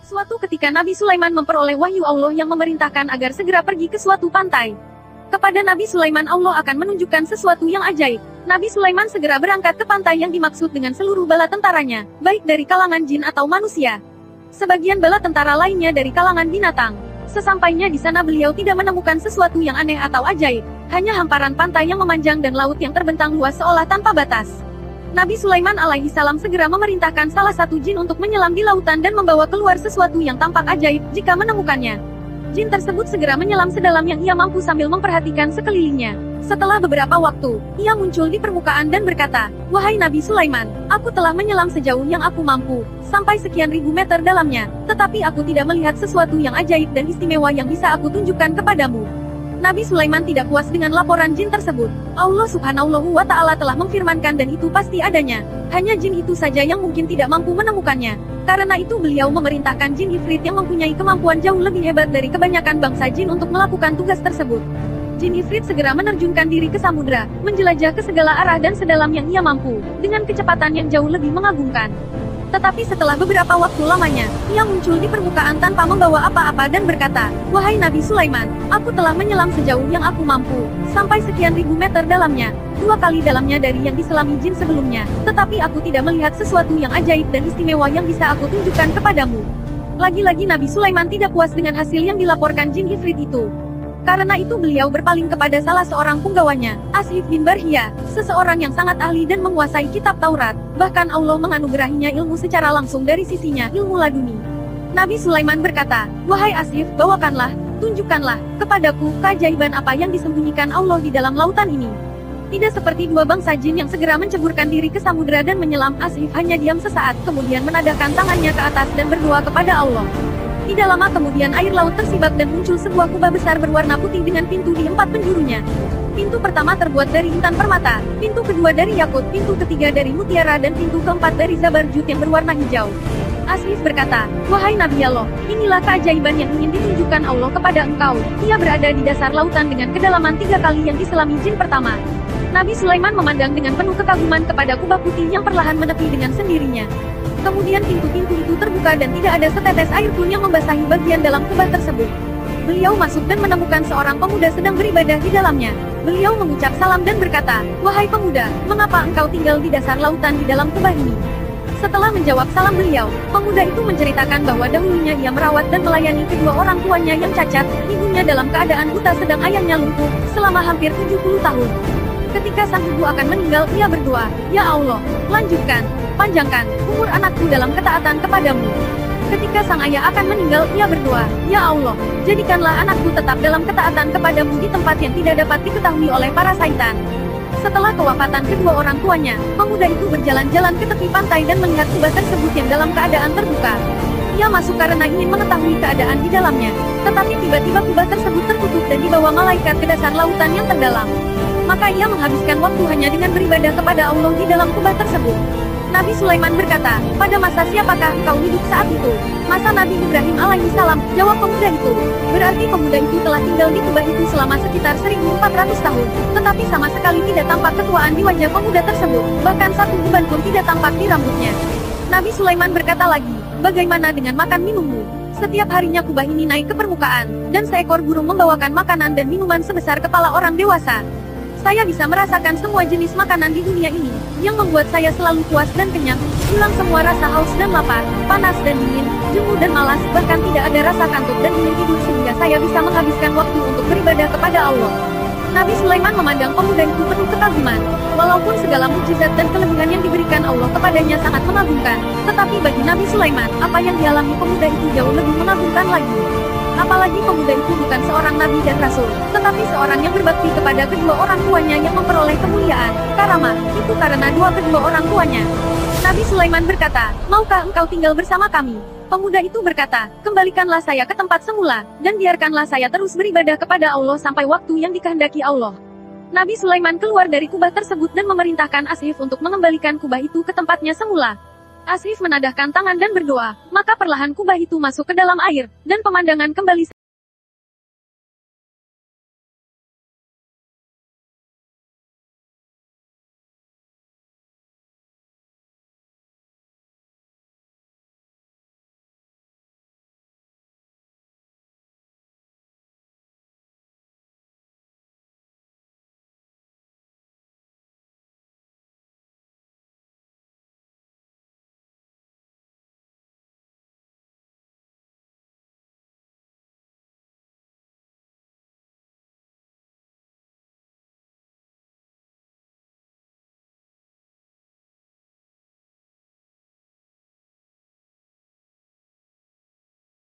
Suatu ketika Nabi Sulaiman memperoleh wahyu Allah yang memerintahkan agar segera pergi ke suatu pantai. Kepada Nabi Sulaiman Allah akan menunjukkan sesuatu yang ajaib. Nabi Sulaiman segera berangkat ke pantai yang dimaksud dengan seluruh bala tentaranya, baik dari kalangan jin atau manusia. Sebagian bala tentara lainnya dari kalangan binatang. Sesampainya di sana beliau tidak menemukan sesuatu yang aneh atau ajaib, hanya hamparan pantai yang memanjang dan laut yang terbentang luas seolah tanpa batas. Nabi Sulaiman alaihi salam segera memerintahkan salah satu jin untuk menyelam di lautan dan membawa keluar sesuatu yang tampak ajaib jika menemukannya. Jin tersebut segera menyelam sedalam yang ia mampu sambil memperhatikan sekelilingnya. Setelah beberapa waktu, ia muncul di permukaan dan berkata, "Wahai Nabi Sulaiman, aku telah menyelam sejauh yang aku mampu, sampai sekian ribu meter dalamnya, tetapi aku tidak melihat sesuatu yang ajaib dan istimewa yang bisa aku tunjukkan kepadamu." Nabi Sulaiman tidak puas dengan laporan jin tersebut. Allah Subhanahu wa Ta'ala telah memfirmankan dan itu pasti adanya. Hanya jin itu saja yang mungkin tidak mampu menemukannya. Karena itu beliau memerintahkan jin Ifrit yang mempunyai kemampuan jauh lebih hebat dari kebanyakan bangsa jin untuk melakukan tugas tersebut. Jin Ifrit segera menerjunkan diri ke samudra, menjelajah ke segala arah dan sedalam yang ia mampu, dengan kecepatan yang jauh lebih mengagumkan. Tetapi setelah beberapa waktu lamanya, ia muncul di permukaan tanpa membawa apa-apa dan berkata, "Wahai Nabi Sulaiman, aku telah menyelam sejauh yang aku mampu, sampai sekian ribu meter dalamnya, 2 kali dalamnya dari yang diselami jin sebelumnya, tetapi aku tidak melihat sesuatu yang ajaib dan istimewa yang bisa aku tunjukkan kepadamu." Lagi-lagi Nabi Sulaiman tidak puas dengan hasil yang dilaporkan jin Ifrit itu. Karena itu beliau berpaling kepada salah seorang punggawanya, Ashif bin Barhia, seseorang yang sangat ahli dan menguasai kitab Taurat, bahkan Allah menganugerahinya ilmu secara langsung dari sisinya, ilmu laduni. Nabi Sulaiman berkata, "Wahai Ashif, bawakanlah, tunjukkanlah, kepadaku, keajaiban apa yang disembunyikan Allah di dalam lautan ini." Tidak seperti dua bangsa jin yang segera menceburkan diri ke samudera dan menyelam, Ashif hanya diam sesaat, kemudian menadahkan tangannya ke atas dan berdoa kepada Allah. Tidak lama kemudian air laut tersibak dan muncul sebuah kubah besar berwarna putih dengan pintu di 4 penjurunya. Pintu pertama terbuat dari intan permata, pintu kedua dari yakut, pintu ketiga dari mutiara dan pintu keempat dari zabarjud yang berwarna hijau. Ashif berkata, "Wahai Nabi Allah, inilah keajaiban yang ingin ditunjukkan Allah kepada engkau." Ia berada di dasar lautan dengan kedalaman 3 kali yang diselami jin pertama. Nabi Sulaiman memandang dengan penuh kekaguman kepada kubah putih yang perlahan menepi dengan sendirinya. Kemudian pintu-pintu itu terbuka dan tidak ada setetes air pun yang membasahi bagian dalam kubah tersebut. Beliau masuk dan menemukan seorang pemuda sedang beribadah di dalamnya. Beliau mengucap salam dan berkata, "Wahai pemuda, mengapa engkau tinggal di dasar lautan di dalam kubah ini?" Setelah menjawab salam beliau, pemuda itu menceritakan bahwa dahulunya ia merawat dan melayani kedua orang tuanya yang cacat, ibunya dalam keadaan buta sedang ayahnya lumpuh, selama hampir 70 tahun. Ketika sang ibu akan meninggal, ia berdoa, "Ya Allah, lanjutkan, panjangkan umur anakku dalam ketaatan kepadamu." Ketika sang ayah akan meninggal, ia berdoa, "Ya Allah, jadikanlah anakku tetap dalam ketaatan kepadamu di tempat yang tidak dapat diketahui oleh para syaitan." Setelah kewafatan kedua orang tuanya, pemuda itu berjalan-jalan ke tepi pantai dan melihat kubah tersebut yang dalam keadaan terbuka. Ia masuk karena ingin mengetahui keadaan di dalamnya. Tetapi tiba-tiba kubah tersebut tertutup dan dibawa malaikat ke dasar lautan yang terdalam. Maka ia menghabiskan waktu hanya dengan beribadah kepada Allah di dalam kubah tersebut. Nabi Sulaiman berkata, "Pada masa siapakah engkau hidup saat itu?" "Masa Nabi Ibrahim alaihi salam," jawab pemuda itu. "Berarti pemuda itu telah tinggal di kubah itu selama sekitar 1400 tahun. Tetapi sama sekali tidak tampak ketuaan di wajah pemuda tersebut, bahkan satu uban pun tidak tampak di rambutnya." Nabi Sulaiman berkata lagi, "Bagaimana dengan makan minummu?" Setiap harinya kubah ini naik ke permukaan, dan seekor burung membawakan makanan dan minuman sebesar kepala orang dewasa. Saya bisa merasakan semua jenis makanan di dunia ini, yang membuat saya selalu puas dan kenyang, hilang semua rasa haus dan lapar, panas dan dingin, jemu dan malas, bahkan tidak ada rasa kantuk dan ingin tidur sehingga saya bisa menghabiskan waktu untuk beribadah kepada Allah. Nabi Sulaiman memandang pemuda itu penuh kekaguman. Walaupun segala mukjizat dan kelebihan yang diberikan Allah kepadanya sangat mengagumkan, tetapi bagi Nabi Sulaiman, apa yang dialami pemuda itu jauh lebih mengagumkan lagi. Apalagi pemuda itu bukan seorang nabi dan rasul, tetapi seorang yang berbakti kepada kedua orang tuanya yang memperoleh kemuliaan, karamah, itu karena doa kedua orang tuanya. Nabi Sulaiman berkata, "Maukah engkau tinggal bersama kami?" Pemuda itu berkata, "Kembalikanlah saya ke tempat semula, dan biarkanlah saya terus beribadah kepada Allah sampai waktu yang dikehendaki Allah." Nabi Sulaiman keluar dari kubah tersebut dan memerintahkan Ashif untuk mengembalikan kubah itu ke tempatnya semula. Ashif menadahkan tangan dan berdoa, maka perlahan kubah itu masuk ke dalam air, dan pemandangan kembali